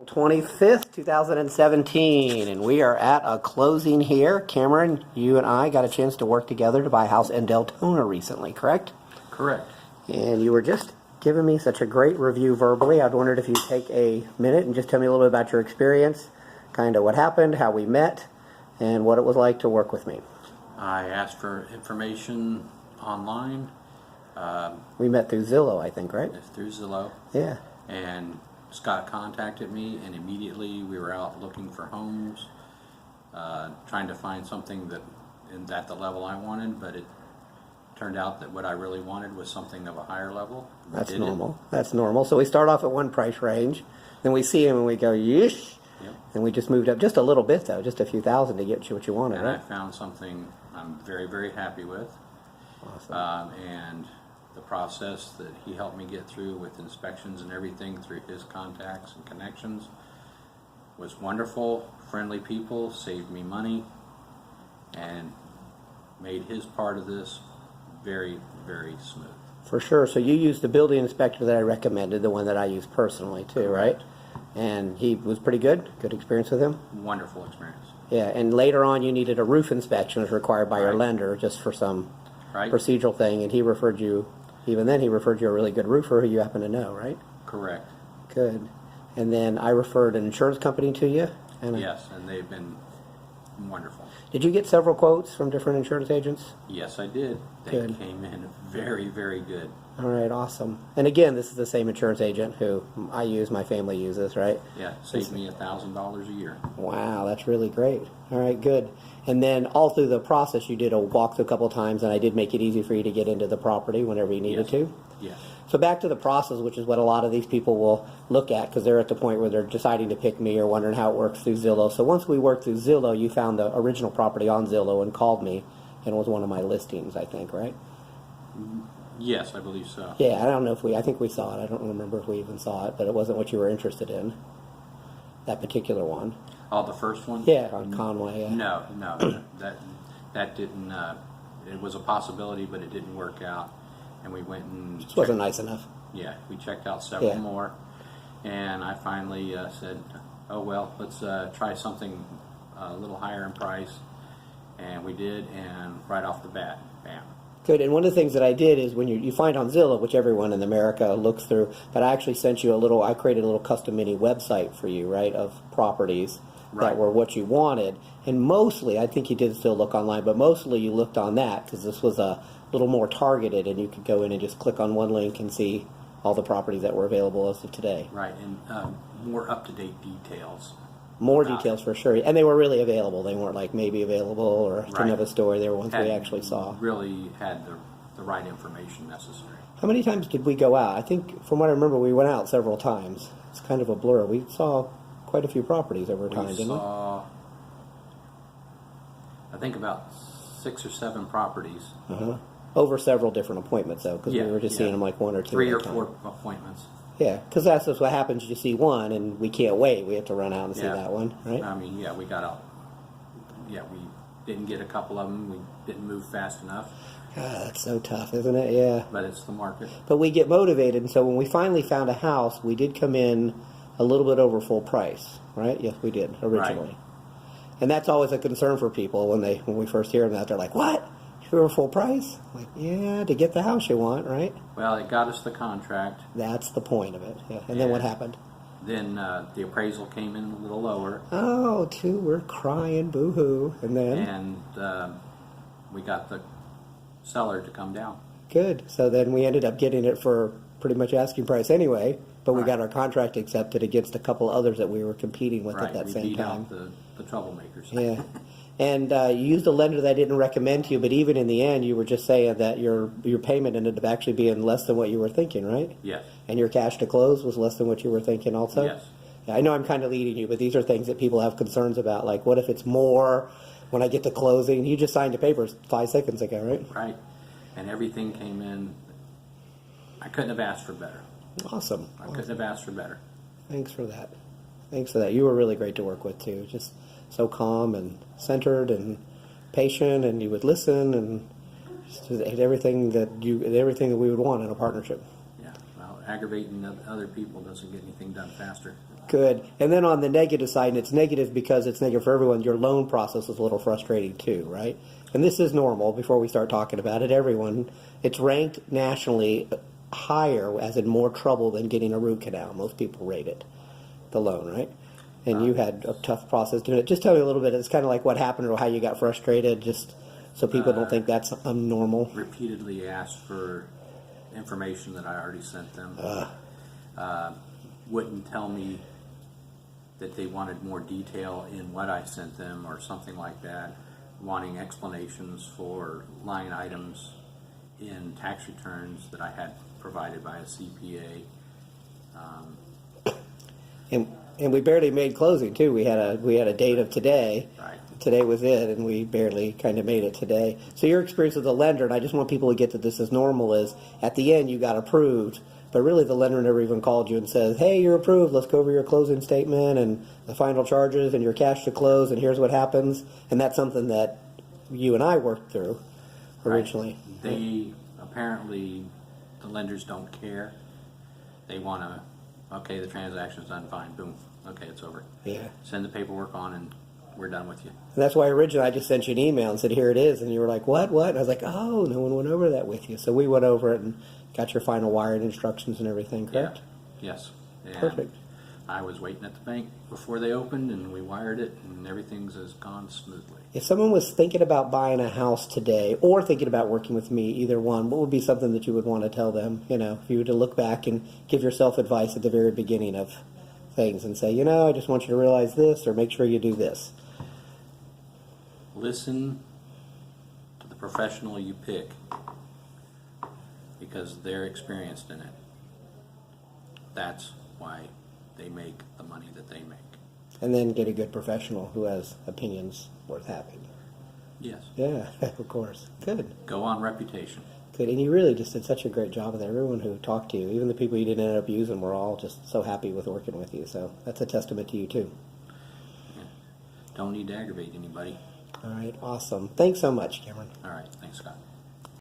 25th, 2017, and we are at a closing here. Cameron, you and I got a chance to work together to buy a house in Deltona recently, correct? Correct. And you were just giving me such a great review verbally. I wondered if you'd take a minute and just tell me a little bit about your experience, kind of what happened, how we met, and what it was like to work with me. I asked for information online. We met through Zillow, I think, right? Through Zillow. Yeah. And Scott contacted me, and immediately we were out looking for homes, trying to find something that at the level I wanted, but it turned out that what I really wanted was something of a higher level. That's normal. That's normal. So we start off at one price range, then we see him and we go, yeesh. Yep. And we just moved up just a little bit, though, just a few thousand to get you what you wanted, and right? I found something I'm very, very happy with. Awesome. And the process that he helped me get through with inspections and everything through his contacts and connections was wonderful. Friendly people, saved me money, and made his part of this very, very smooth. For sure. So you used the building inspector that I recommended, the one that I use personally too, right? And he was pretty good? Good experience with him? Wonderful experience. Yeah, and later on you needed a roof inspection as required by your lender just for some procedural thing, and he referred you, even then he referred you a really good roofer who you happen to know, right? Correct. Good. And then I referred an insurance company to you? And yes, and they've been wonderful. Did you get several quotes from different insurance agents? Yes, I did. They came in very, very good. All right, awesome. And again, this is the same insurance agent who I use, my family uses, right? Yeah, saved me $1,000 a year. Wow, that's really great. All right, good. And then all through the process, you did a walkthrough a couple of times, and I did make it easy for you to get into the property whenever you needed to. Yes. So back to the process, which is what a lot of these people will look at because they're at the point where they're deciding to pick me or wondering how it works through Zillow. So once we worked through Zillow, you found the original property on Zillow and called me, and it was one of my listings, I think, right? Yes, I believe so. Yeah, I don't know if I think we saw it. I don't remember if we even saw it, but it wasn't what you were interested in, that particular one. Oh, the first one? Yeah, on Conway. Yeah. No, that didn't, it was a possibility, but it didn't work out. And we went and... Just wasn't nice enough. Yeah, we checked out several more, and I finally said, oh well, let's try something a little higher in price, and we did, and right off the bat, bam. Good, and one of the things that I did is when you find on Zillow, which everyone in America looks through, but I actually sent you I created a little custom mini website for you, right, of properties that were what you wanted, and mostly, I think you did still look online, but mostly you looked on that, because this was a little more targeted, and you could go in and just click on one link and see all the properties that were available as of today. Right, and more up-to-date details. More details for sure, and they were really available. They weren't like maybe available or didn't have a story. They were ones we actually saw. Really had the right information necessary. How many times did we go out? I think, from what I remember, we went out several times. It's kind of a blur. We saw quite a few properties over time, didn't we? We saw, I think, about 6 or 7 properties. Over several different appointments, though, because we were just seeing them like 1 or 2 3 or 4 appointments. Yeah, because that's just what happens. You see one, and we can't wait. We have to run out and see that one, right? I mean, we got out. Yeah, we didn't get a couple of them. We didn't move fast enough. God, that's so tough, isn't it? Yeah. But it's the market. But we get motivated, and so when we finally found a house, we did come in a little bit over full price, right? Yes, we did, originally. Right. And that's always a concern for people when we first hear that. They're like, what? You were full price? Like, yeah, to get the house you want, right? Well, it got us the contract. That's the point of it. Yeah. And then what happened? Then the appraisal came in a little lower. Oh, we're crying, boo-hoo. And then? And we got the seller to come down. Good. So then we ended up getting it for pretty much asking price anyway, but we got our contract accepted against a couple others that we were competing with at that same time. We beat out the troublemakers. Yeah. And you used a lender that I didn't recommend to you, but even in the end, you were just saying that your payment ended up actually being less than what you were thinking, right? Yes. And your cash to close was less than what you were thinking also? Yes. Yeah, I know I'm kind of leading you, but these are things that people have concerns about, like what if it's more when I get to closing? You just signed the papers 5 seconds ago, right? Right. And everything came in. I couldn't have asked for better. Awesome. I couldn't have asked for better. Thanks for that. Thanks for that. You were really great to work with, too. Just so calm and centered and patient, and you would listen, and just everything that we would want in a partnership. Yeah. Well, aggravating other people doesn't get anything done faster. Good. And then on the negative side, and it's negative because it's negative for everyone, your loan process is a little frustrating too, right? And this is normal before we start talking about it. Everyone, it's ranked nationally higher, as in more trouble than getting a root canal. Most people rate it, the loan, right? And you had a tough process doing it. Just tell me a little bit. It's kind of like what happened or how you got frustrated, just so people don't think that's normal. Repeatedly asked for information that I already sent them. Wouldn't tell me that they wanted more detail in what I sent them or something like that. Wanting explanations for line items in tax returns that I had provided by a CPA. And we barely made closing too. We had a date of today. Right. Today was it, and we barely kind of made it today. So your experience with the lender, and I just want people to get that this is normal, is at the end you got approved, but really the lender never even called you and says, hey, you're approved, let's go over your closing statement and the final charges and your cash to close, and here's what happens. And that's something that you and I worked through originally. Right. They apparently, the lenders don't care. They want to, okay, the transaction's done, fine, boom, okay, it's over. Yeah. Send the paperwork on and we're done with you. And that's why originally I just sent you an email and said, here it is. And you were like, what? And I was like, oh, no one went over that with you. So we went over it and got your final wiring instructions and everything, correct? Yeah. Yes. And Perfect. I was waiting at the bank before they opened and we wired it and everything's has gone smoothly. If someone was thinking about buying a house today or thinking about working with me, either one, what would be something that you would want to tell them? You know, if you were to look back and give yourself advice at the very beginning of things and say, you know, I just want you to realize this or make sure you do this. Listen to the professional you pick because they're experienced in it. That's why they make the money that they make. And then get a good professional who has opinions worth having. Yes. Yeah, of course. Good. Go on reputation. Good. And you really just did such a great job with everyone who talked to you. Even the people you didn't end up using were all just so happy with working with you. So that's a testament to you, too. Don't need to aggravate anybody. All right. Awesome. Thanks so much, Cameron. All right. Thanks, Scott.